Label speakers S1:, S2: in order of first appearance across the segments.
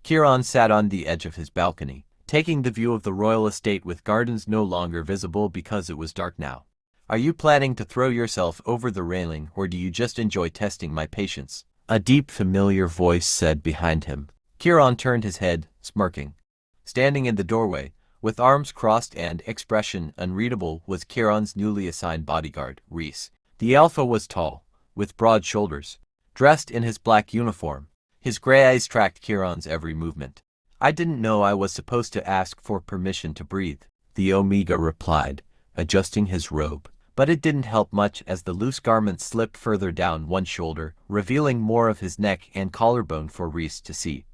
S1: Kiran sat on the edge of his balcony, taking the view of the royal estate with gardens no longer visible because it was dark now. Are you planning to throw yourself over the railing, or do you just enjoy testing my patience? A deep, familiar voice said behind him. Kiran turned his head, smirking. Standing in the doorway, with arms crossed and expression unreadable, was Kiran's newly assigned bodyguard, Reese. The alpha was tall, with broad shoulders, dressed in his black uniform. His gray eyes tracked Kiran's every movement. I didn't know I was supposed to ask for permission to breathe, the Omega replied, adjusting his robe. But it didn't help much as the loose garment slipped further down one shoulder, revealing more of his neck and collarbone for Reese to see.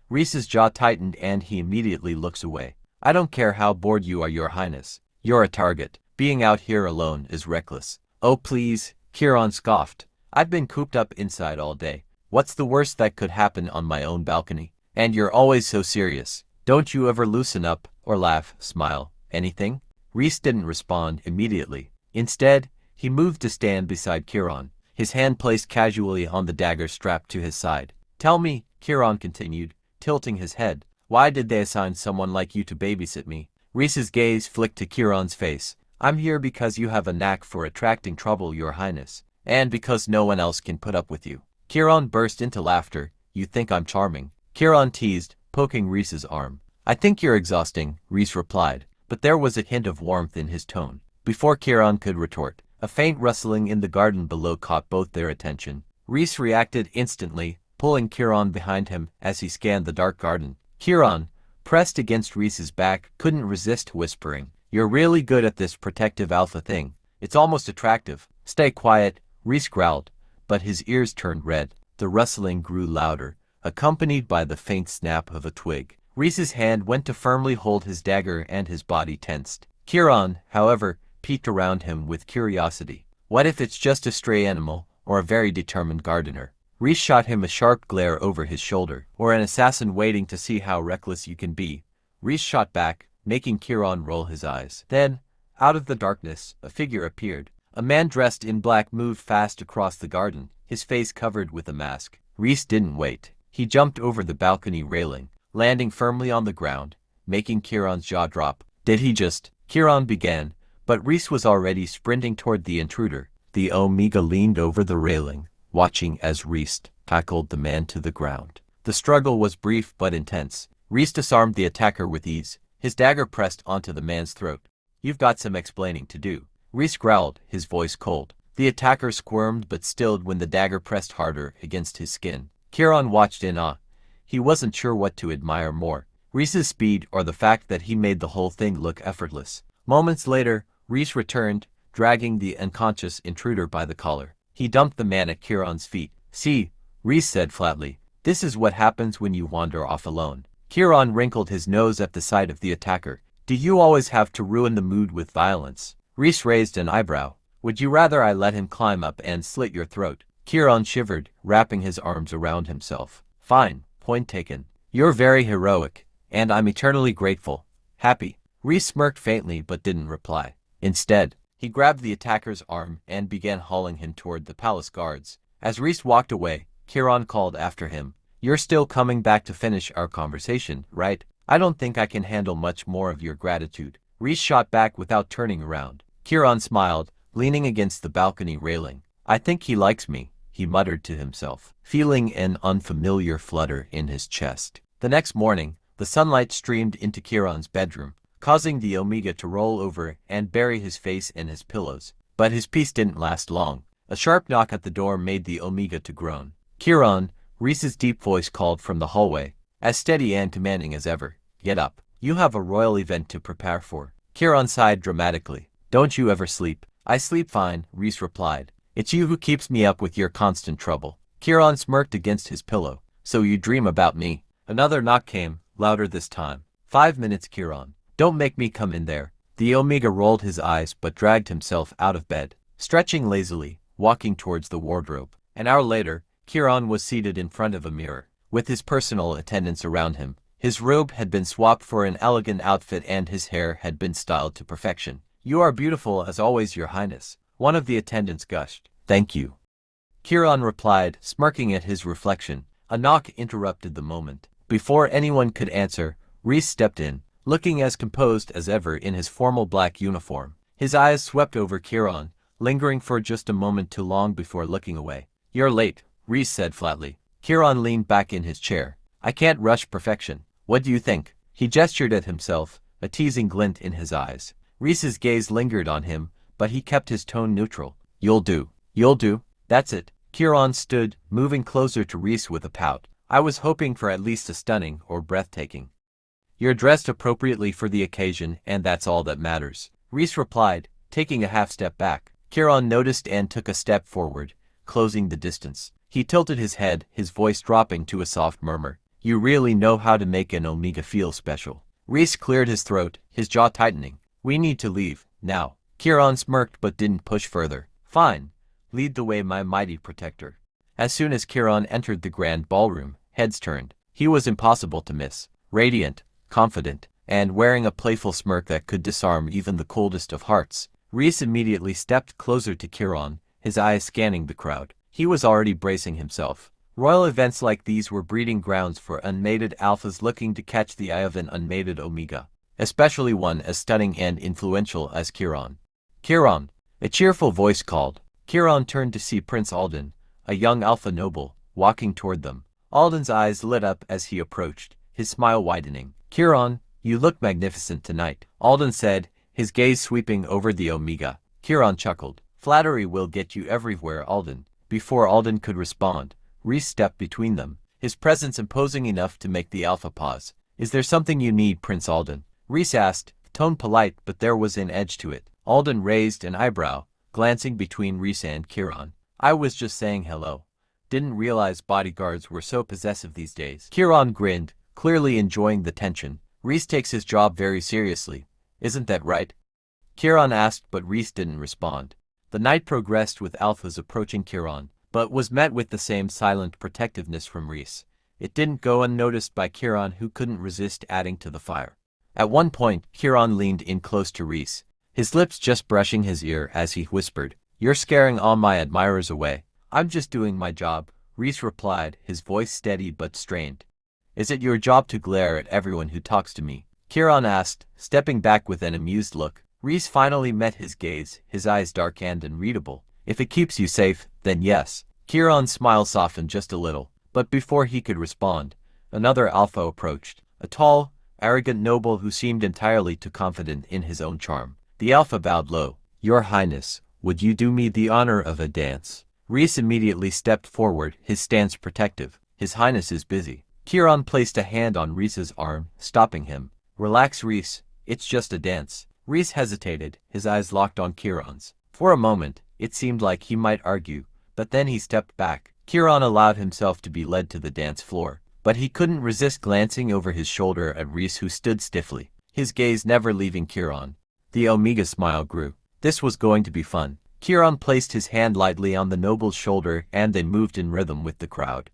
S1: Reese's jaw tightened and he immediately looks away. I don't care how bored you are, Your Highness. You're a target. Being out here alone is reckless. Oh please, Kiran scoffed. I've been cooped up inside all day. What's the worst that could happen on my own balcony? And you're always so serious. Don't you ever loosen up, or laugh, smile, anything? Reese didn't respond immediately. Instead, he moved to stand beside Kiran, his hand placed casually on the dagger strapped to his side. Tell me, Kiran continued, tilting his head, why did they assign someone like you to babysit me? Reese's gaze flicked to Kiran's face. I'm here because you have a knack for attracting trouble, Your Highness, and because no one else can put up with you. Kiran burst into laughter. You think I'm charming? Kiran teased, poking Reese's arm. I think you're exhausting, Reese replied, but there was a hint of warmth in his tone. Before Kiran could retort, a faint rustling in the garden below caught both their attention. Reese reacted instantly, pulling Kiran behind him as he scanned the dark garden. Kiran, pressed against Reese's back, couldn't resist whispering, You're really good at this protective alpha thing. It's almost attractive. Stay quiet, Reese growled, but his ears turned red. The rustling grew louder, accompanied by the faint snap of a twig. Reese's hand went to firmly hold his dagger and his body tensed. Kiran, however, peeked around him with curiosity. What if it's just a stray animal, or a very determined gardener? Reese shot him a sharp glare over his shoulder. Or an assassin waiting to see how reckless you can be. Reese shot back, making Kiran roll his eyes. Then, out of the darkness, a figure appeared. A man dressed in black moved fast across the garden, his face covered with a mask. Reese didn't wait. He jumped over the balcony railing, landing firmly on the ground, making Kiran's jaw drop. Did he just? Kiran began, but Reese was already sprinting toward the intruder. The Omega leaned over the railing, watching as Reese tackled the man to the ground. The struggle was brief but intense. Reese disarmed the attacker with ease, his dagger pressed onto the man's throat. You've got some explaining to do. Reese growled, his voice cold. The attacker squirmed but stilled when the dagger pressed harder against his skin. Kiran watched in awe. He wasn't sure what to admire more, Reese's speed or the fact that he made the whole thing look effortless. Moments later, Reese returned, dragging the unconscious intruder by the collar. He dumped the man at Kiran's feet. See, Reese said flatly, this is what happens when you wander off alone. Kiran wrinkled his nose at the sight of the attacker. Do you always have to ruin the mood with violence? Reese raised an eyebrow. Would you rather I let him climb up and slit your throat? Kiran shivered, wrapping his arms around himself. Fine, point taken. You're very heroic, and I'm eternally grateful. Happy. Reese smirked faintly but didn't reply. Instead, he grabbed the attacker's arm and began hauling him toward the palace guards. As Reese walked away, Kiran called after him. You're still coming back to finish our conversation, right? I don't think I can handle much more of your gratitude. Reese shot back without turning around. Kiran smiled, leaning against the balcony railing. I think he likes me, he muttered to himself, feeling an unfamiliar flutter in his chest. The next morning, the sunlight streamed into Kiran's bedroom, causing the Omega to roll over and bury his face in his pillows. But his peace didn't last long. A sharp knock at the door made the Omega to groan. Kiran, Reese's deep voice called from the hallway, as steady and commanding as ever. Get up. You have a royal event to prepare for. Kiran sighed dramatically. Don't you ever sleep? I sleep fine, Reese replied. It's you who keeps me up with your constant trouble. Kiran smirked against his pillow. So you dream about me. Another knock came, louder this time. 5 minutes, Kiran. Don't make me come in there. The Omega rolled his eyes but dragged himself out of bed, stretching lazily, walking towards the wardrobe. An hour later, Kiran was seated in front of a mirror, with his personal attendants around him. His robe had been swapped for an elegant outfit and his hair had been styled to perfection. You are beautiful as always, Your Highness. One of the attendants gushed. Thank you. Kiran replied, smirking at his reflection. A knock interrupted the moment. Before anyone could answer, Reese stepped in, looking as composed as ever in his formal black uniform. His eyes swept over Kiran, lingering for just a moment too long before looking away. "You're late," Reese said flatly. Kiran leaned back in his chair. "I can't rush perfection. What do you think?" He gestured at himself, a teasing glint in his eyes. Reese's gaze lingered on him, but he kept his tone neutral. "You'll do. You'll do. That's it." Kiran stood, moving closer to Reese with a pout. "I was hoping for at least a stunning or breathtaking." "You're dressed appropriately for the occasion, and that's all that matters," Reese replied, taking a half step back. Kiran noticed and took a step forward, closing the distance. He tilted his head, his voice dropping to a soft murmur. "You really know how to make an Omega feel special." Reese cleared his throat, his jaw tightening. "We need to leave, now." Kiran smirked but didn't push further. "Fine. Lead the way, my mighty protector." As soon as Kiran entered the grand ballroom, heads turned. He was impossible to miss. Radiant, confident, and wearing a playful smirk that could disarm even the coldest of hearts. Reese immediately stepped closer to Kiran, his eyes scanning the crowd. He was already bracing himself. Royal events like these were breeding grounds for unmated alphas looking to catch the eye of an unmated Omega, especially one as stunning and influential as Kiran. "Kiran!" A cheerful voice called. Kiran turned to see Prince Alden, a young alpha noble, walking toward them. Alden's eyes lit up as he approached, his smile widening. "Kiran, you look magnificent tonight," Alden said, his gaze sweeping over the Omega. Kiran chuckled. "Flattery will get you everywhere, Alden." Before Alden could respond, Reese stepped between them, his presence imposing enough to make the alpha pause. "Is there something you need, Prince Alden?" Reese asked, tone polite, but there was an edge to it. Alden raised an eyebrow, glancing between Reese and Kiran. "I was just saying hello. Didn't realize bodyguards were so possessive these days." Kiran grinned, clearly enjoying the tension. "Reese takes his job very seriously. Isn't that right?" Kiran asked, but Reese didn't respond. The night progressed with alphas approaching Kiran, but was met with the same silent protectiveness from Reese. It didn't go unnoticed by Kiran, who couldn't resist adding to the fire. At one point, Kiran leaned in close to Reese, his lips just brushing his ear as he whispered, "You're scaring all my admirers away." "I'm just doing my job," Reese replied, his voice steady but strained. "Is it your job to glare at everyone who talks to me?" Kiran asked, stepping back with an amused look. Reese finally met his gaze, his eyes dark and unreadable. "If it keeps you safe, then yes." Kiran's smile softened just a little, but before he could respond, another alpha approached, a tall, arrogant noble who seemed entirely too confident in his own charm. The alpha bowed low. "Your Highness, would you do me the honor of a dance?" Reese immediately stepped forward, his stance protective. "His Highness is busy." Kiran placed a hand on Reese's arm, stopping him. "Relax, Reese. It's just a dance." Reese hesitated, his eyes locked on Kiran's. For a moment, it seemed like he might argue, but then he stepped back. Kiran allowed himself to be led to the dance floor, but he couldn't resist glancing over his shoulder at Reese, who stood stiffly, his gaze never leaving Kiran. The Omega smile grew. This was going to be fun. Kiran placed his hand lightly on the noble's shoulder and they moved in rhythm with the crowd.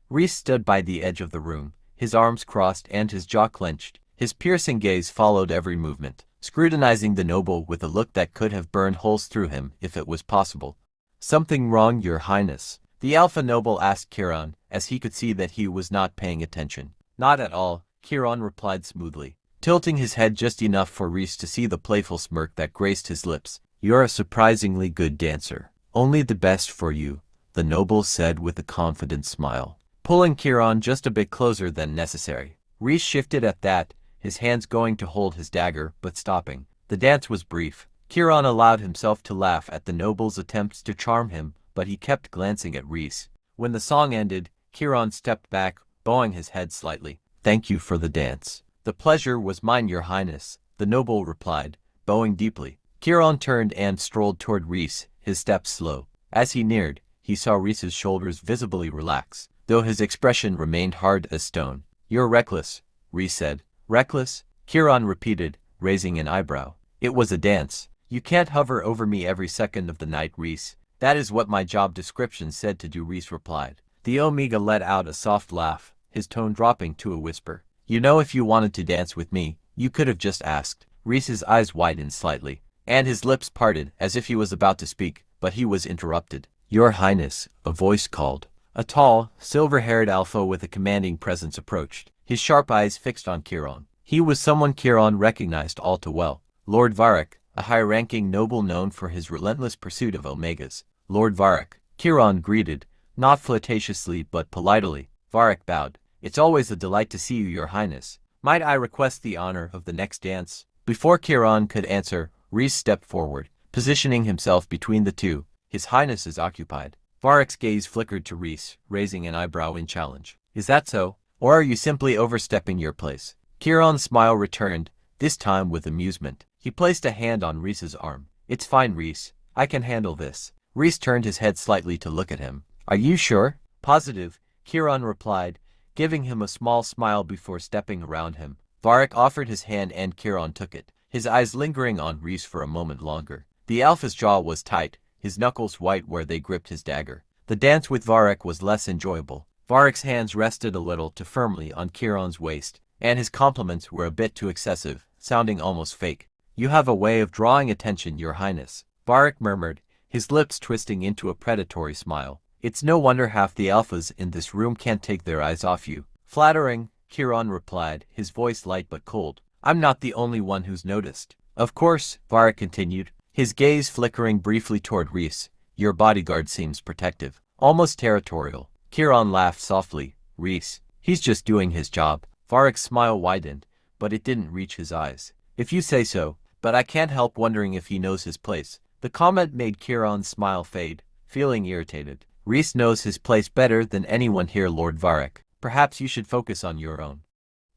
S1: Reese stood by the edge of the room, his arms crossed and his jaw clenched. His piercing gaze followed every movement, scrutinizing the noble with a look that could have burned holes through him if it was possible. "Something wrong, Your Highness?" the alpha noble asked Kiran, as he could see that he was not paying attention. "Not at all," Kiran replied smoothly, tilting his head just enough for Reese to see the playful smirk that graced his lips. "You're a surprisingly good dancer. Only the best for you," the noble said with a confident smile, pulling Kiran just a bit closer than necessary. Reese shifted at that, his hands going to hold his dagger, but stopping. The dance was brief. Kiran allowed himself to laugh at the noble's attempts to charm him, but he kept glancing at Reese. When the song ended, Kiran stepped back, bowing his head slightly. "Thank you for the dance." "The pleasure was mine, Your Highness," the noble replied, bowing deeply. Kiran turned and strolled toward Reese, his steps slow. As he neared, he saw Reese's shoulders visibly relax, though his expression remained hard as stone. "You're reckless," Reese said. "Reckless?" Kiran repeated, raising an eyebrow. "It was a dance. You can't hover over me every second of the night, Reese." "That is what my job description said to do," Reese replied. The Omega let out a soft laugh, his tone dropping to a whisper. "You know, if you wanted to dance with me, you could have just asked." Reese's eyes widened slightly, and his lips parted as if he was about to speak, but he was interrupted. "Your Highness," a voice called. A tall, silver-haired alpha with a commanding presence approached. his sharp eyes fixed on Kiran. He was someone Kiran recognized all too well. Lord Varak, a high-ranking noble known for his relentless pursuit of omegas. Lord Varak, Kiran greeted, not flirtatiously but politely. Varak bowed. It's always a delight to see you, your highness. Might I request the honor of the next dance? Before Kiran could answer, Rhys stepped forward, positioning himself between the two. His highness is occupied. Varak's gaze flickered to Rhys, raising an eyebrow in challenge. Is that so? Or are you simply overstepping your place? Kiran's smile returned, this time with amusement. He placed a hand on Rhys's arm. It's fine, Rhys. I can handle this. Rhys turned his head slightly to look at him. Are you sure? Positive, Kiran replied, giving him a small smile before stepping around him. Varak offered his hand and Kiran took it, his eyes lingering on Rhys for a moment longer. The alpha's jaw was tight, his knuckles white where they gripped his dagger. The dance with Varak was less enjoyable. Varak's hands rested a little too firmly on Kiran's waist, and his compliments were a bit too excessive, sounding almost fake. You have a way of drawing attention, your highness, Varak murmured, his lips twisting into a predatory smile. It's no wonder half the alphas in this room can't take their eyes off you. Flattering, Kiran replied, his voice light but cold. I'm not the only one who's noticed. Of course, Varak continued, his gaze flickering briefly toward Rhys. Your bodyguard seems protective, almost territorial. Kiran laughed softly. Rhys, he's just doing his job. Varak's smile widened, but it didn't reach his eyes. If you say so, but I can't help wondering if he knows his place. The comment made Kiran's smile fade, feeling irritated. Rhys knows his place better than anyone here, Lord Varak. Perhaps you should focus on your own.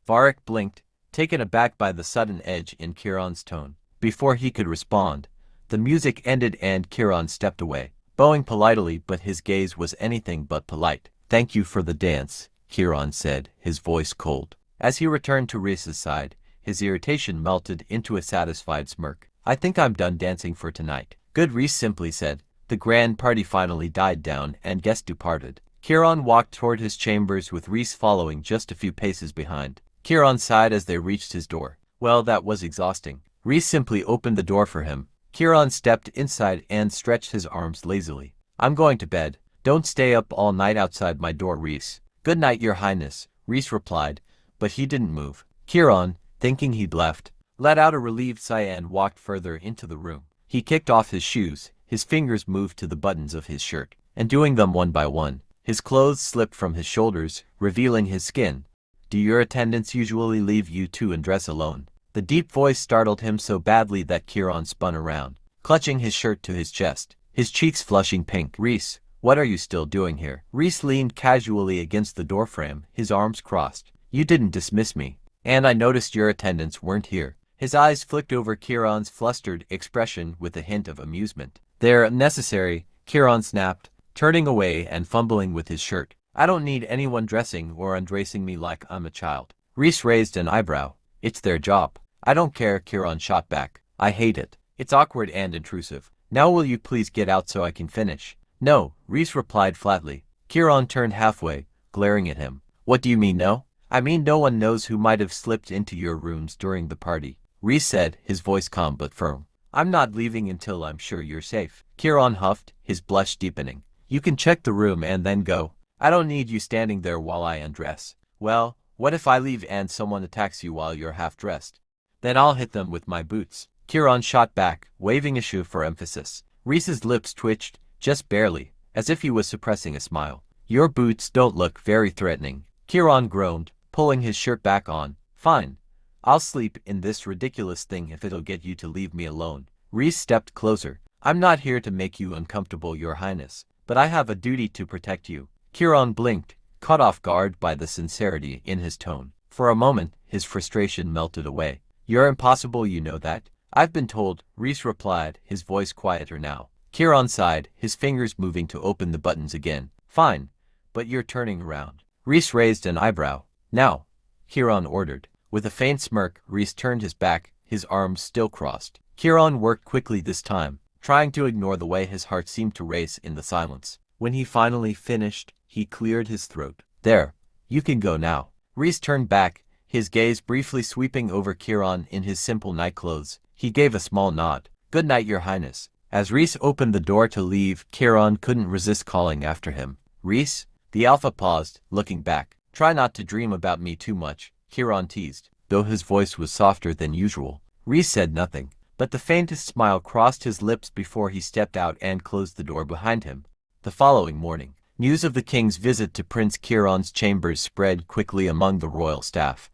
S1: Varak blinked, taken aback by the sudden edge in Kiran's tone. Before he could respond, the music ended and Kiran stepped away, bowing politely, but his gaze was anything but polite. Thank you for the dance, Kiran said, his voice cold. As he returned to Rhys's side, his irritation melted into a satisfied smirk. I think I'm done dancing for tonight. Good, Rhys simply said. The grand party finally died down and guests departed. Kiran walked toward his chambers with Rhys following just a few paces behind. Kiran sighed as they reached his door. Well, that was exhausting. Rhys simply opened the door for him. Kiran stepped inside and stretched his arms lazily. I'm going to bed. Don't stay up all night outside my door, Rhys. Good night, your highness, Rhys replied, but he didn't move. Kiran, thinking he'd left, let out a relieved sigh and walked further into the room. He kicked off his shoes, his fingers moved to the buttons of his shirt, and doing them one by one, his clothes slipped from his shoulders, revealing his skin. Do your attendants usually leave you to undress alone? The deep voice startled him so badly that Kiran spun around, clutching his shirt to his chest, his cheeks flushing pink. Rhys, what are you still doing here? Rhys leaned casually against the doorframe, his arms crossed. You didn't dismiss me, and I noticed your attendants weren't here. His eyes flicked over Kiran's flustered expression with a hint of amusement. They're unnecessary, Kiran snapped, turning away and fumbling with his shirt. I don't need anyone dressing or undressing me like I'm a child. Rhys raised an eyebrow. It's their job. I don't care, Kiran shot back. I hate it. It's awkward and intrusive. Now will you please get out so I can finish? No, Rhys replied flatly. Kiran turned halfway, glaring at him. What do you mean no? I mean no one knows who might have slipped into your rooms during the party, Rhys said, his voice calm but firm. I'm not leaving until I'm sure you're safe. Kiran huffed, his blush deepening. You can check the room and then go. I don't need you standing there while I undress. Well, what if I leave and someone attacks you while you're half-dressed? Then I'll hit them with my boots. Kiran shot back, waving a shoe for emphasis. Rhys's lips twitched, just barely, as if he was suppressing a smile. Your boots don't look very threatening. Kiran groaned, pulling his shirt back on. Fine. I'll sleep in this ridiculous thing if it'll get you to leave me alone. Rhys stepped closer. I'm not here to make you uncomfortable, your highness, but I have a duty to protect you. Kiran blinked, caught off guard by the sincerity in his tone. For a moment, his frustration melted away. You're impossible, you know that. I've been told, Rhys replied, his voice quieter now. Kiran sighed, his fingers moving to open the buttons again. Fine, but you're turning around. Rhys raised an eyebrow. Now, Kiran ordered. With a faint smirk, Rhys turned his back, his arms still crossed. Kiran worked quickly this time, trying to ignore the way his heart seemed to race in the silence. When he finally finished, he cleared his throat. There, you can go now. Rhys turned back, his gaze briefly sweeping over Kiran in his simple nightclothes. He gave a small nod. Good night, your highness. As Rhys opened the door to leave, Kiran couldn't resist calling after him. Rhys? The alpha paused, looking back. Try not to dream about me too much, Kiran teased, though his voice was softer than usual. Rhys said nothing, but the faintest smile crossed his lips before he stepped out and closed the door behind him. The following morning, news of the king's visit to Prince Kiran's chambers spread quickly among the royal staff.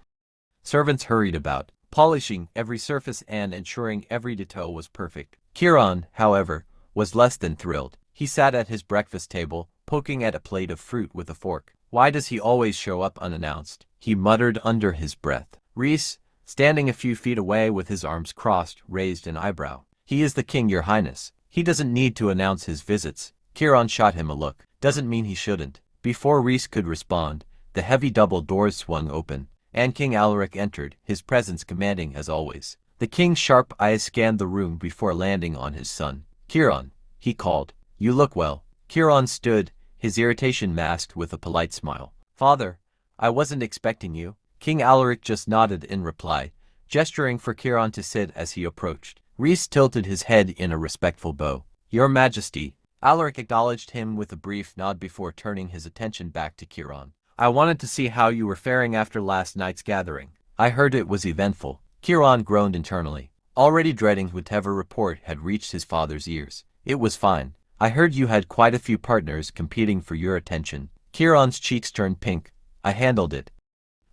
S1: Servants hurried about, polishing every surface and ensuring every detail was perfect. Kiran, however, was less than thrilled. He sat at his breakfast table, poking at a plate of fruit with a fork. Why does he always show up unannounced? He muttered under his breath. Rhys, standing a few feet away with his arms crossed, raised an eyebrow. He is the king, your highness. He doesn't need to announce his visits. Kiran shot him a look. Doesn't mean he shouldn't. Before Rhys could respond, the heavy double doors swung open, and King Allaric entered, his presence commanding as always. The king's sharp eyes scanned the room before landing on his son. Kiran, he called. You look well. Kiran stood, his irritation masked with a polite smile. Father, I wasn't expecting you. King Allaric just nodded in reply, gesturing for Kiran to sit as he approached. Rhys tilted his head in a respectful bow. Your Majesty. Allaric acknowledged him with a brief nod before turning his attention back to Kiran. I wanted to see how you were faring after last night's gathering. I heard it was eventful. Kiran groaned internally, already dreading whatever report had reached his father's ears. It was fine. I heard you had quite a few partners competing for your attention. Kiran's cheeks turned pink. I handled it.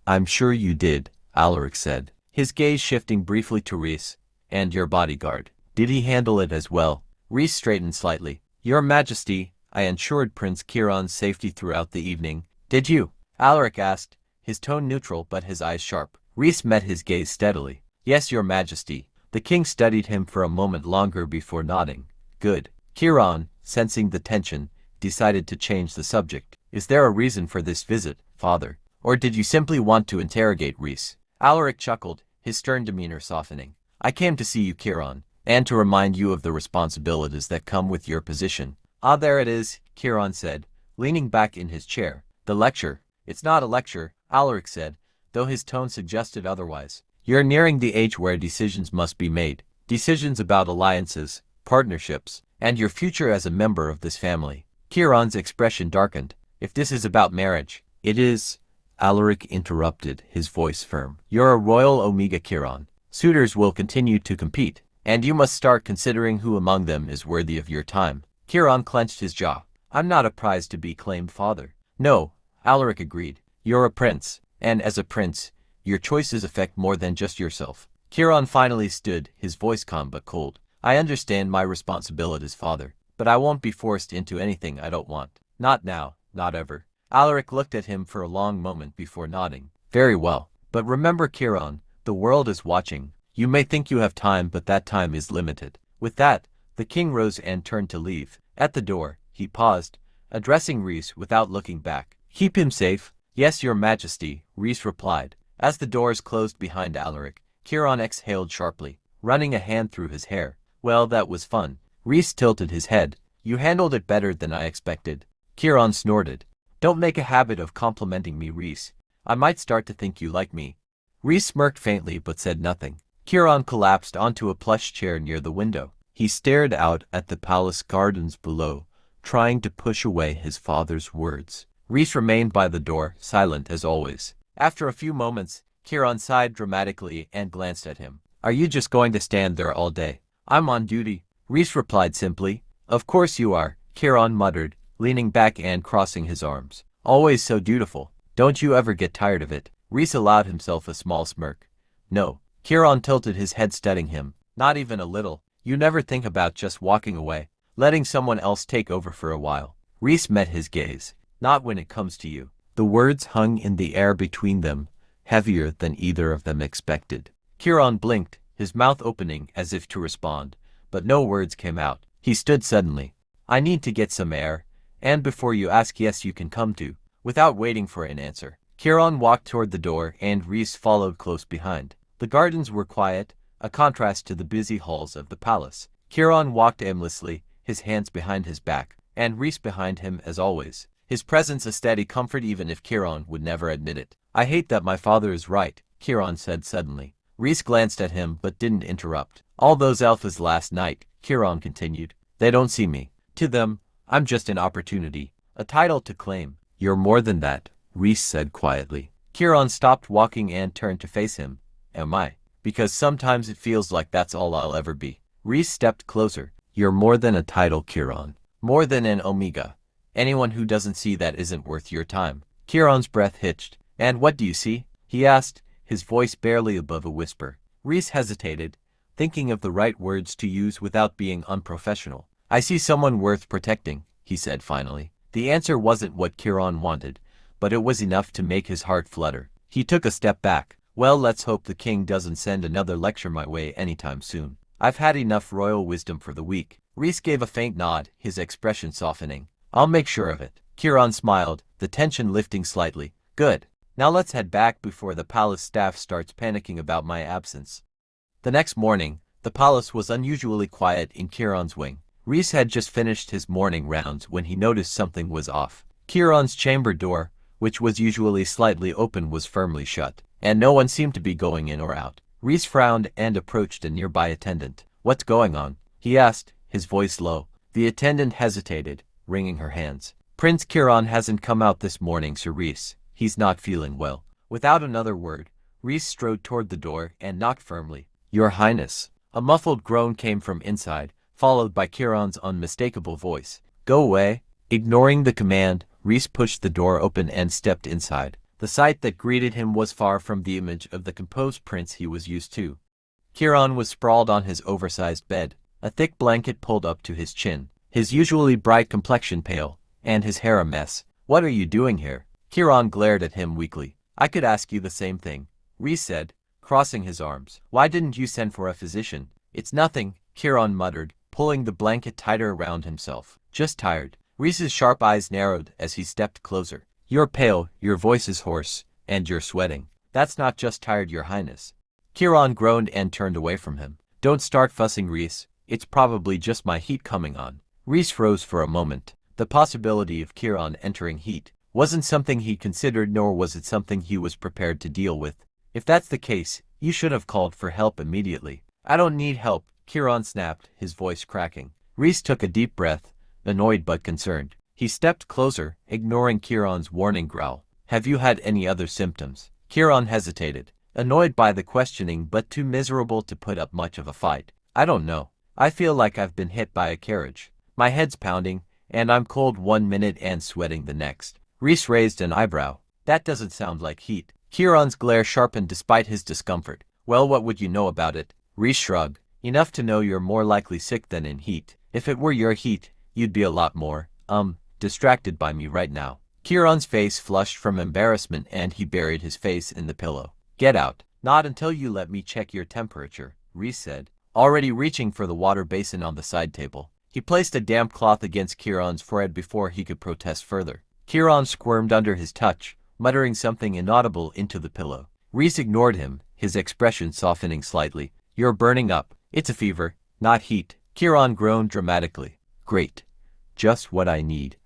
S1: I'm sure you did, Allaric said, his gaze shifting briefly to Rhys. And your bodyguard. Did he handle it as well? Rhys straightened slightly. Your Majesty, I ensured Prince Kiran's safety throughout the evening. Did you? Allaric asked, his tone neutral but his eyes sharp. Rhys met his gaze steadily. Yes, your Majesty. The king studied him for a moment longer before nodding. Good. Kiran, sensing the tension, decided to change the subject. Is there a reason for this visit, father? Or did you simply want to interrogate Rhys? Allaric chuckled, his stern demeanor softening. I came to see you, Kiran, and to remind you of the responsibilities that come with your position. Ah, there it is, Kiran said, leaning back in his chair. The lecture. It's not a lecture, Allaric said, though his tone suggested otherwise. You're nearing the age where decisions must be made. Decisions about alliances, partnerships, and your future as a member of this family. Kiran's expression darkened. If this is about marriage, it is. Allaric interrupted, his voice firm. You're a royal Omega, Kiran. Suitors will continue to compete, and you must start considering who among them is worthy of your time. Kiran clenched his jaw. I'm not a prize to be claimed father. No, Allaric agreed. You're a prince, and as a prince, your choices affect more than just yourself. Kiran finally stood, his voice calm but cold. I understand my responsibilities, father, but I won't be forced into anything I don't want. Not now, not ever. Allaric looked at him for a long moment before nodding. Very well. But remember, Kiran, the world is watching. You may think you have time, but that time is limited. With that, the king rose and turned to leave. At the door, he paused, addressing Rhys without looking back. Keep him safe. Yes, your Majesty, Rhys replied. As the doors closed behind Allaric, Kiran exhaled sharply, running a hand through his hair. Well, that was fun. Rhys tilted his head. You handled it better than I expected. Kiran snorted. Don't make a habit of complimenting me, Rhys. I might start to think you like me. Rhys smirked faintly but said nothing. Kiran collapsed onto a plush chair near the window. He stared out at the palace gardens below, trying to push away his father's words. Rhys remained by the door, silent as always. After a few moments, Kiran sighed dramatically and glanced at him. Are you just going to stand there all day? I'm on duty. Rhys replied simply. Of course you are, Kiran muttered, leaning back and crossing his arms. Always so dutiful. Don't you ever get tired of it? Rhys allowed himself a small smirk. No. Kiran tilted his head, studying him. Not even a little. You never think about just walking away, letting someone else take over for a while. Rhys met his gaze. Not when it comes to you. The words hung in the air between them, heavier than either of them expected. Kiran blinked, his mouth opening as if to respond, but no words came out. He stood suddenly. I need to get some air, and before you ask, yes, you can come too. Without waiting for an answer, Kiran walked toward the door and Rhys followed close behind. The gardens were quiet, a contrast to the busy halls of the palace. Kiran walked aimlessly, his hands behind his back, and Rhys behind him as always. His presence a steady comfort even if Kiran would never admit it. I hate that my father is right, Kiran said suddenly. Rhys glanced at him but didn't interrupt. All those alphas last night, Kiran continued. They don't see me. To them, I'm just an opportunity, a title to claim. You're more than that, Reese said quietly. Kiran stopped walking and turned to face him. Am I? Because sometimes it feels like that's all I'll ever be. Reese stepped closer. You're more than a title, Kiran. More than an omega. Anyone who doesn't see that isn't worth your time. Kiran's breath hitched. And what do you see? He asked, his voice barely above a whisper. Reese hesitated, thinking of the right words to use without being unprofessional. I see someone worth protecting, he said finally. The answer wasn't what Kiran wanted, but it was enough to make his heart flutter. He took a step back. Well, let's hope the king doesn't send another lecture my way anytime soon. I've had enough royal wisdom for the week. Reese gave a faint nod, his expression softening. I'll make sure of it. Kiran smiled, the tension lifting slightly. Good. Now let's head back before the palace staff starts panicking about my absence. The next morning, the palace was unusually quiet in Kiran's wing. Reese had just finished his morning rounds when he noticed something was off. Kiran's chamber door, which was usually slightly open, was firmly shut, and no one seemed to be going in or out. Reese frowned and approached a nearby attendant. What's going on? He asked, his voice low. The attendant hesitated, wringing her hands. Prince Kiran hasn't come out this morning, Sir Reese. He's not feeling well. Without another word, Reese strode toward the door and knocked firmly. Your Highness. A muffled groan came from inside, followed by Kiran's unmistakable voice. Go away. Ignoring the command, Reese pushed the door open and stepped inside. The sight that greeted him was far from the image of the composed prince he was used to. Kiran was sprawled on his oversized bed, a thick blanket pulled up to his chin, his usually bright complexion pale, and his hair a mess. What are you doing here? Kiran glared at him weakly. I could ask you the same thing, Reese said, crossing his arms. Why didn't you send for a physician? It's nothing, Kiran muttered, pulling the blanket tighter around himself. Just tired. Reese's sharp eyes narrowed as he stepped closer. You're pale, your voice is hoarse, and you're sweating. That's not just tired, Your Highness. Kiran groaned and turned away from him. Don't start fussing, Reese. It's probably just my heat coming on. Reese froze for a moment. The possibility of Kiran entering heat wasn't something he considered, nor was it something he was prepared to deal with. If that's the case, you should have called for help immediately. I don't need help, Kiran snapped, his voice cracking. Reese took a deep breath, annoyed but concerned. He stepped closer, ignoring Kiran's warning growl. Have you had any other symptoms? Kiran hesitated, annoyed by the questioning but too miserable to put up much of a fight. I don't know. I feel like I've been hit by a carriage. My head's pounding, and I'm cold 1 minute and sweating the next. Reese raised an eyebrow. That doesn't sound like heat. Kiran's glare sharpened despite his discomfort. Well, what would you know about it? Reese shrugged. Enough to know you're more likely sick than in heat. If it were your heat, you'd be a lot more, distracted by me right now. Kiran's face flushed from embarrassment and he buried his face in the pillow. Get out. Not until you let me check your temperature, Reese said, already reaching for the water basin on the side table. He placed a damp cloth against Kiran's forehead before he could protest further. Kiran squirmed under his touch, muttering something inaudible into the pillow. Reese ignored him, his expression softening slightly. You're burning up. It's a fever, not heat. Kiran groaned dramatically. Great. Just what I need.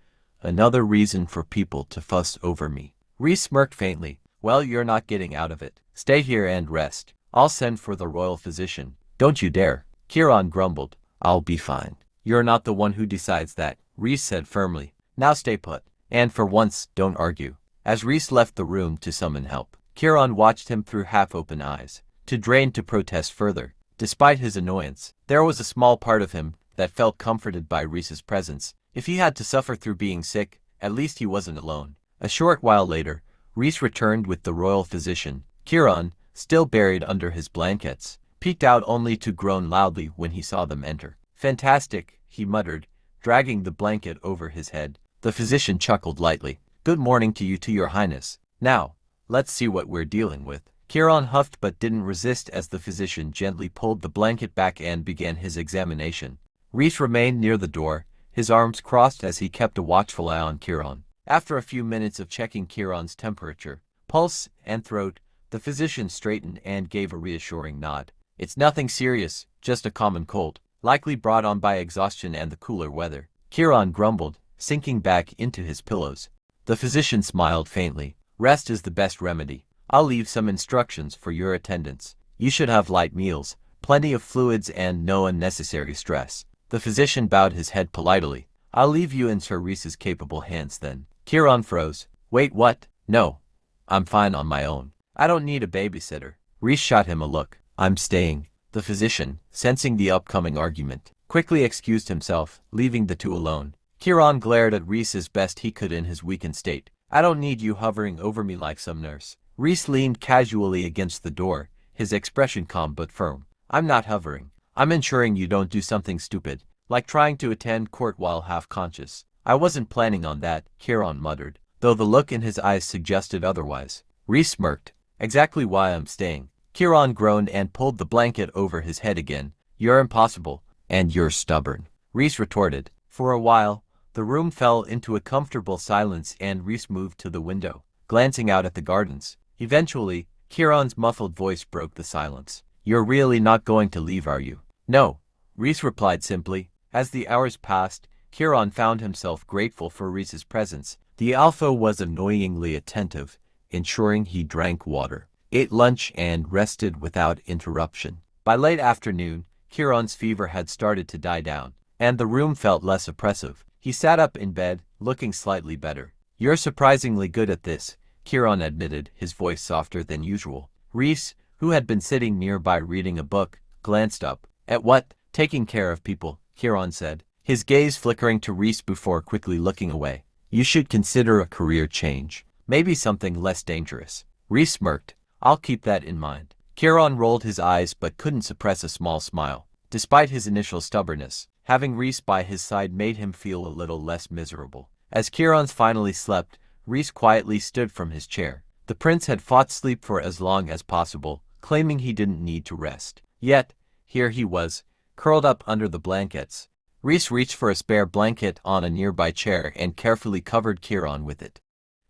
S1: Another reason for people to fuss over me. Reese smirked faintly. Well, you're not getting out of it. Stay here and rest. I'll send for the royal physician. Don't you dare. Kiran grumbled. I'll be fine. You're not the one who decides that, Reese said firmly. Now stay put. And for once, don't argue. As Reese left the room to summon help, Kiran watched him through half-open eyes, too drained to protest further. Despite his annoyance, there was a small part of him that felt comforted by Reese's presence. If he had to suffer through being sick, at least he wasn't alone. A short while later, Reese returned with the royal physician. Kiran, still buried under his blankets, peeked out only to groan loudly when he saw them enter. Fantastic, he muttered, dragging the blanket over his head. The physician chuckled lightly. Good morning to you, to Your Highness. Now, let's see what we're dealing with. Kiran huffed but didn't resist as the physician gently pulled the blanket back and began his examination. Reese remained near the door, his arms crossed as he kept a watchful eye on Kiran. After a few minutes of checking Kiran's temperature, pulse, and throat, the physician straightened and gave a reassuring nod. It's nothing serious, just a common cold, likely brought on by exhaustion and the cooler weather. Kiran grumbled, sinking back into his pillows. The physician smiled faintly. Rest is the best remedy. I'll leave some instructions for your attendants. You should have light meals, plenty of fluids, and no unnecessary stress. The physician bowed his head politely. I'll leave you in Sir Reese's capable hands then. Kiran froze. Wait, what? No. I'm fine on my own. I don't need a babysitter. Reese shot him a look. I'm staying. The physician, sensing the upcoming argument, quickly excused himself, leaving the two alone. Kiran glared at Reese as best he could in his weakened state. I don't need you hovering over me like some nurse. Reese leaned casually against the door, his expression calm but firm. I'm not hovering. I'm ensuring you don't do something stupid, like trying to attend court while half-conscious. I wasn't planning on that, Kiran muttered, though the look in his eyes suggested otherwise. Reese smirked. Exactly why I'm staying. Kiran groaned and pulled the blanket over his head again. You're impossible, and you're stubborn, Reese retorted. For a while, the room fell into a comfortable silence and Reese moved to the window, glancing out at the gardens. Eventually, Kiran's muffled voice broke the silence. You're really not going to leave, are you? No, Reese replied simply. As the hours passed, Kiran found himself grateful for Reese's presence. The alpha was annoyingly attentive, ensuring he drank water, ate lunch, and rested without interruption. By late afternoon, Kiran's fever had started to die down, and the room felt less oppressive. He sat up in bed, looking slightly better. You're surprisingly good at this, Kiran admitted, his voice softer than usual. Reese, who had been sitting nearby reading a book, glanced up. At what? Taking care of people, Kiran said, his gaze flickering to Reese before quickly looking away. You should consider a career change. Maybe something less dangerous. Reese smirked. I'll keep that in mind. Kiran rolled his eyes but couldn't suppress a small smile. Despite his initial stubbornness, having Reese by his side made him feel a little less miserable. As Kiran finally slept, Reese quietly stood from his chair. The prince had fought sleep for as long as possible, claiming he didn't need to rest. Yet, here he was, curled up under the blankets. Reese reached for a spare blanket on a nearby chair and carefully covered Kiran with it.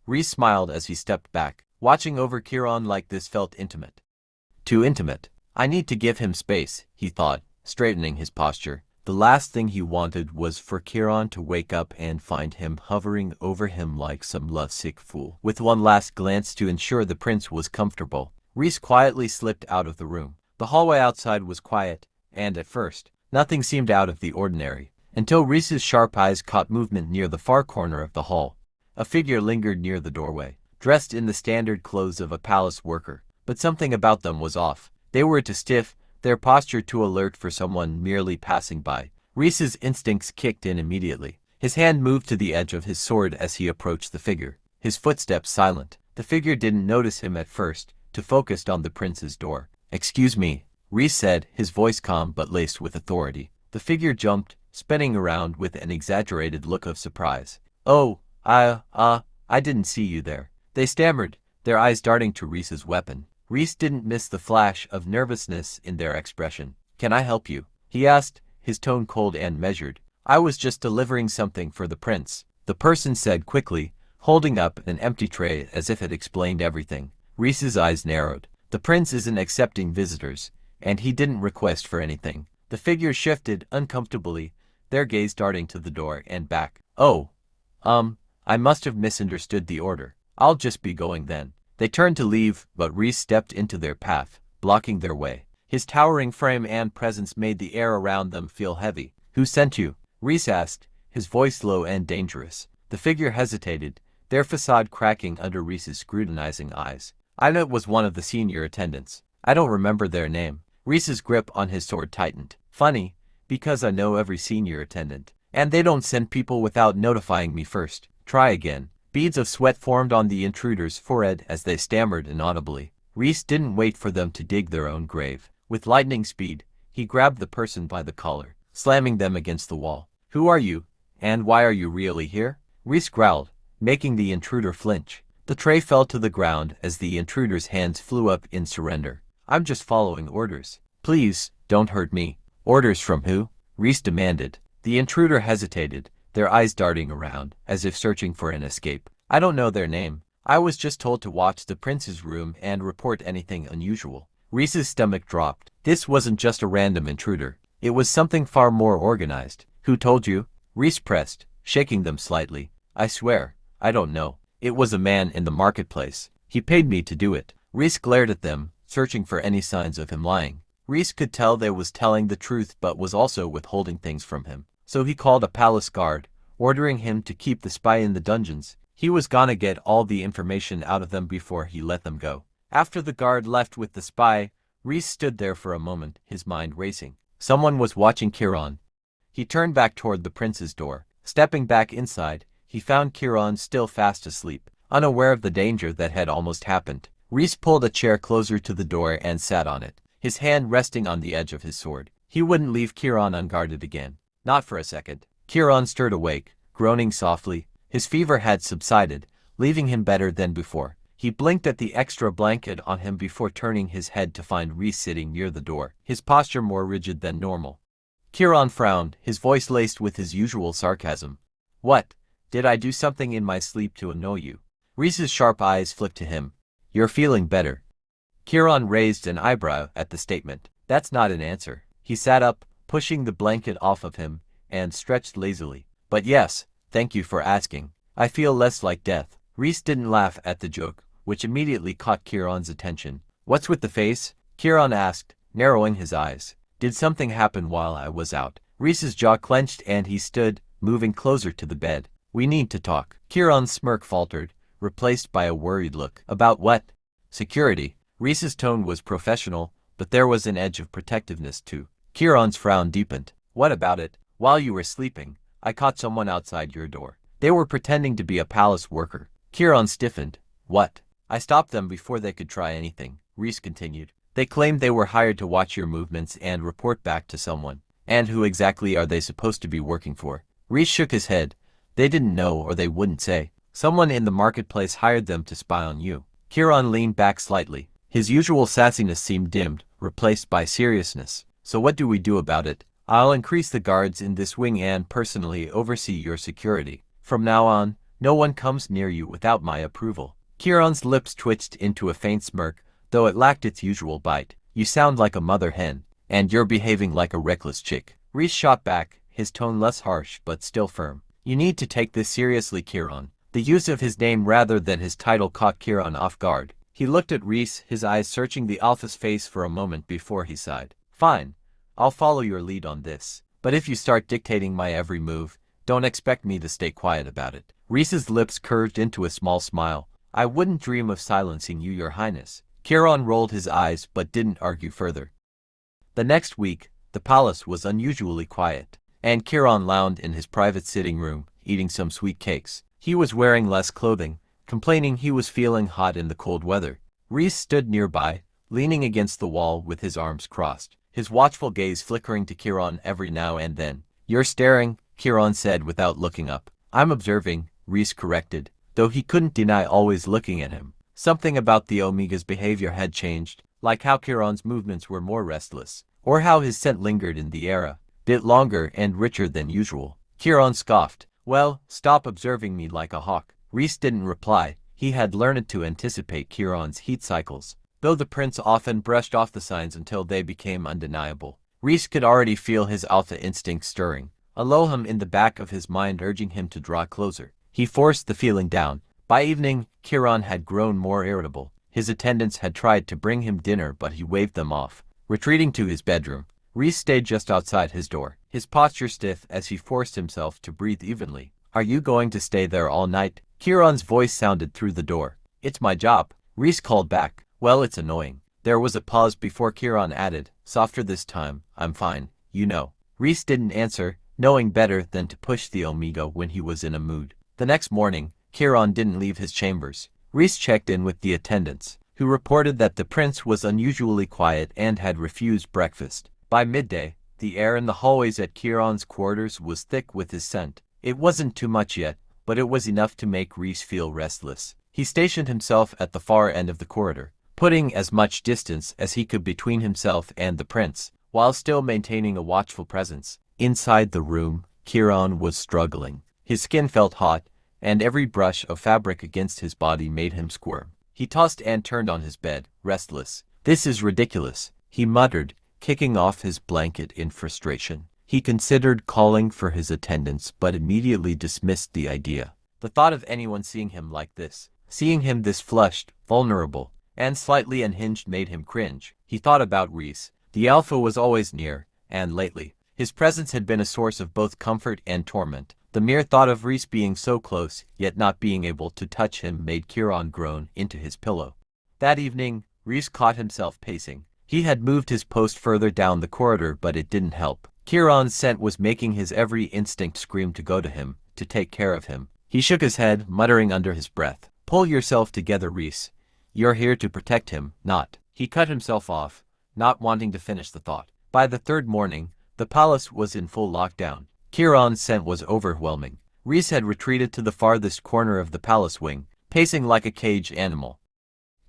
S1: Reese smiled as he stepped back. Watching over Kiran like this felt intimate. Too intimate. I need to give him space, he thought, straightening his posture. The last thing he wanted was for Kiran to wake up and find him hovering over him like some lovesick fool. With one last glance to ensure the prince was comfortable, Reese quietly slipped out of the room. The hallway outside was quiet, and at first, nothing seemed out of the ordinary, until Reese's sharp eyes caught movement near the far corner of the hall. A figure lingered near the doorway, dressed in the standard clothes of a palace worker, but something about them was off. They were too stiff, their posture too alert for someone merely passing by. Reese's instincts kicked in immediately. His hand moved to the edge of his sword as he approached the figure, his footsteps silent. The figure didn't notice him at first, too focused on the prince's door. Excuse me, Reese said, his voice calm but laced with authority. The figure jumped, spinning around with an exaggerated look of surprise. Oh, I didn't see you there. They stammered, their eyes darting to Reese's weapon. Reese didn't miss the flash of nervousness in their expression. Can I help you? He asked, his tone cold and measured. I was just delivering something for the prince, the person said quickly, holding up an empty tray as if it explained everything. Reese's eyes narrowed. The prince isn't accepting visitors, and he didn't request for anything. The figure shifted uncomfortably, their gaze darting to the door and back. Oh, I must have misunderstood the order. I'll just be going then. They turned to leave, but Reese stepped into their path, blocking their way. His towering frame and presence made the air around them feel heavy. Who sent you? Reese asked, his voice low and dangerous. The figure hesitated, their facade cracking under Reese's scrutinizing eyes. I know it was one of the senior attendants. I don't remember their name. Reese's grip on his sword tightened. Funny, because I know every senior attendant. And they don't send people without notifying me first. Try again. Beads of sweat formed on the intruder's forehead as they stammered inaudibly. Reese didn't wait for them to dig their own grave. With lightning speed, he grabbed the person by the collar, slamming them against the wall. Who are you? And why are you really here? Reese growled, making the intruder flinch. The tray fell to the ground as the intruder's hands flew up in surrender. I'm just following orders. Please, don't hurt me. Orders from who? Reese demanded. The intruder hesitated, their eyes darting around, as if searching for an escape. I don't know their name. I was just told to watch the prince's room and report anything unusual. Reese's stomach dropped. This wasn't just a random intruder. It was something far more organized. Who told you? Reese pressed, shaking them slightly. I swear, I don't know. It was a man in the marketplace. He paid me to do it. Reese glared at them, searching for any signs of him lying. Reese could tell they was telling the truth but was also withholding things from him. So he called a palace guard, ordering him to keep the spy in the dungeons. He was gonna get all the information out of them before he let them go. After the guard left with the spy, Reese stood there for a moment, his mind racing. Someone was watching Kiran. He turned back toward the prince's door. Stepping back inside, he found Kiran still fast asleep, unaware of the danger that had almost happened. Reese pulled a chair closer to the door and sat on it, his hand resting on the edge of his sword. He wouldn't leave Kiran unguarded again. Not for a second. Kiran stirred awake, groaning softly. His fever had subsided, leaving him better than before. He blinked at the extra blanket on him before turning his head to find Reese sitting near the door, his posture more rigid than normal. Kiran frowned, his voice laced with his usual sarcasm. "What? Did I do something in my sleep to annoy you?" Reese's sharp eyes flicked to him. "You're feeling better." Kiran raised an eyebrow at the statement. "That's not an answer." He sat up, pushing the blanket off of him, and stretched lazily. "But yes, thank you for asking. I feel less like death." Reese didn't laugh at the joke, which immediately caught Kiran's attention. "What's with the face?" Kiran asked, narrowing his eyes. "Did something happen while I was out?" Reese's jaw clenched and he stood, moving closer to the bed. "We need to talk." Kiran's smirk faltered, replaced by a worried look. "About what?" "Security." Reese's tone was professional, but there was an edge of protectiveness too. Kiran's frown deepened. "What about it? While you were sleeping, I caught someone outside your door. They were pretending to be a palace worker." Kiran stiffened. "What?" "I stopped them before they could try anything," Reese continued. "They claimed they were hired to watch your movements and report back to someone." "And who exactly are they supposed to be working for?" Reese shook his head. "They didn't know or they wouldn't say. Someone in the marketplace hired them to spy on you." Kiran leaned back slightly. His usual sassiness seemed dimmed, replaced by seriousness. "So what do we do about it?" "I'll increase the guards in this wing and personally oversee your security. From now on, no one comes near you without my approval." Kiran's lips twitched into a faint smirk, though it lacked its usual bite. "You sound like a mother hen, and you're behaving like a reckless chick." Reese shot back, his tone less harsh but still firm. "You need to take this seriously, Kiran." The use of his name rather than his title caught Kiran off guard. He looked at Reese, his eyes searching the alpha's face for a moment before he sighed. "Fine. I'll follow your lead on this. But if you start dictating my every move, don't expect me to stay quiet about it." Reese's lips curved into a small smile. "I wouldn't dream of silencing you, Your Highness." Kiran rolled his eyes but didn't argue further. The next week, the palace was unusually quiet, and Kiran lounged in his private sitting room, eating some sweet cakes. He was wearing less clothing, complaining he was feeling hot in the cold weather. Reese stood nearby, leaning against the wall with his arms crossed, his watchful gaze flickering to Kiran every now and then. "You're staring," Kiran said without looking up. "I'm observing," Reese corrected, though he couldn't deny always looking at him. Something about the Omega's behavior had changed, like how Kiran's movements were more restless, or how his scent lingered in the air, bit longer and richer than usual. Kiran scoffed. "Well, stop observing me like a hawk." Reese didn't reply. He had learned to anticipate Kiran's heat cycles, though the prince often brushed off the signs until they became undeniable. Reese could already feel his alpha instinct stirring, a low hum in the back of his mind urging him to draw closer. He forced the feeling down. By evening, Kiran had grown more irritable. His attendants had tried to bring him dinner but he waved them off. Retreating to his bedroom, Reese stayed just outside his door, his posture stiff as he forced himself to breathe evenly. "Are you going to stay there all night?" Kiran's voice sounded through the door. "It's my job." Reese called back. "Well, it's annoying." There was a pause before Kiran added, softer this time, "I'm fine, you know." Reese didn't answer, knowing better than to push the Omega when he was in a mood. The next morning, Kiran didn't leave his chambers. Reese checked in with the attendants, who reported that the prince was unusually quiet and had refused breakfast. By midday, the air in the hallways at Kiran's quarters was thick with his scent. It wasn't too much yet, but it was enough to make Reese feel restless. He stationed himself at the far end of the corridor, putting as much distance as he could between himself and the prince, while still maintaining a watchful presence. Inside the room, Kiran was struggling. His skin felt hot, and every brush of fabric against his body made him squirm. He tossed and turned on his bed, restless. "This is ridiculous," he muttered, kicking off his blanket in frustration. He considered calling for his attendants but immediately dismissed the idea. The thought of anyone seeing him like this, seeing him this flushed, vulnerable, and slightly unhinged made him cringe. He thought about Reese. The alpha was always near, and lately, his presence had been a source of both comfort and torment. The mere thought of Reese being so close, yet not being able to touch him made Kiran groan into his pillow. That evening, Reese caught himself pacing. He had moved his post further down the corridor, but it didn't help. Kiran's scent was making his every instinct scream to go to him, to take care of him. He shook his head, muttering under his breath, "Pull yourself together, Reese. You're here to protect him, not." He cut himself off, not wanting to finish the thought. By the third morning, the palace was in full lockdown. Kiran's scent was overwhelming. Reese had retreated to the farthest corner of the palace wing, pacing like a caged animal.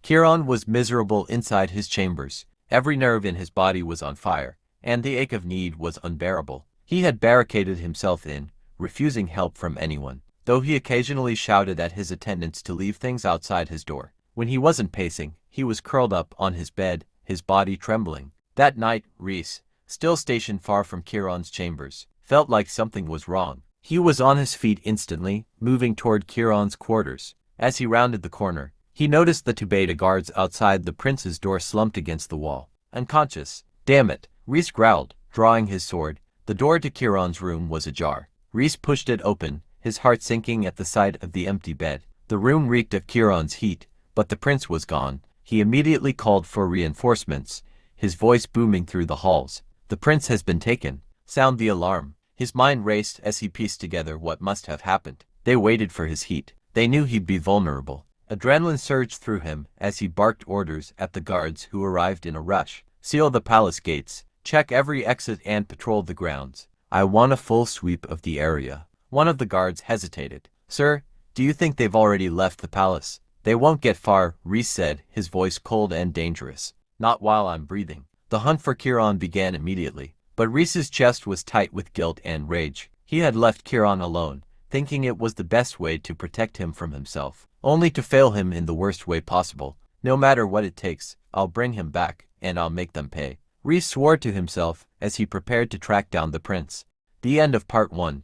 S1: Kiran was miserable inside his chambers. Every nerve in his body was on fire, and the ache of need was unbearable. He had barricaded himself in, refusing help from anyone, though he occasionally shouted at his attendants to leave things outside his door. When he wasn't pacing, he was curled up on his bed, his body trembling. That night, Reese, still stationed far from Kiran's chambers, felt like something was wrong. He was on his feet instantly, moving toward Kiran's quarters. As he rounded the corner, he noticed the two bodyguards outside the prince's door slumped against the wall, unconscious. "Damn it," Reese growled, drawing his sword. The door to Kiran's room was ajar. Reese pushed it open, his heart sinking at the sight of the empty bed. The room reeked of Kiran's heat, but the prince was gone. He immediately called for reinforcements, his voice booming through the halls. "The prince has been taken. Sound the alarm." His mind raced as he pieced together what must have happened. They waited for his heat. They knew he'd be vulnerable. Adrenaline surged through him as he barked orders at the guards who arrived in a rush. "Seal the palace gates, check every exit and patrol the grounds. I want a full sweep of the area." One of the guards hesitated. "Sir, do you think they've already left the palace?" "They won't get far," Reese said, his voice cold and dangerous. "Not while I'm breathing." The hunt for Kiran began immediately, but Reese's chest was tight with guilt and rage. He had left Kiran alone, thinking it was the best way to protect him from himself, only to fail him in the worst way possible. "No matter what it takes, I'll bring him back, and I'll make them pay." Reese swore to himself as he prepared to track down the prince. The end of Part 1.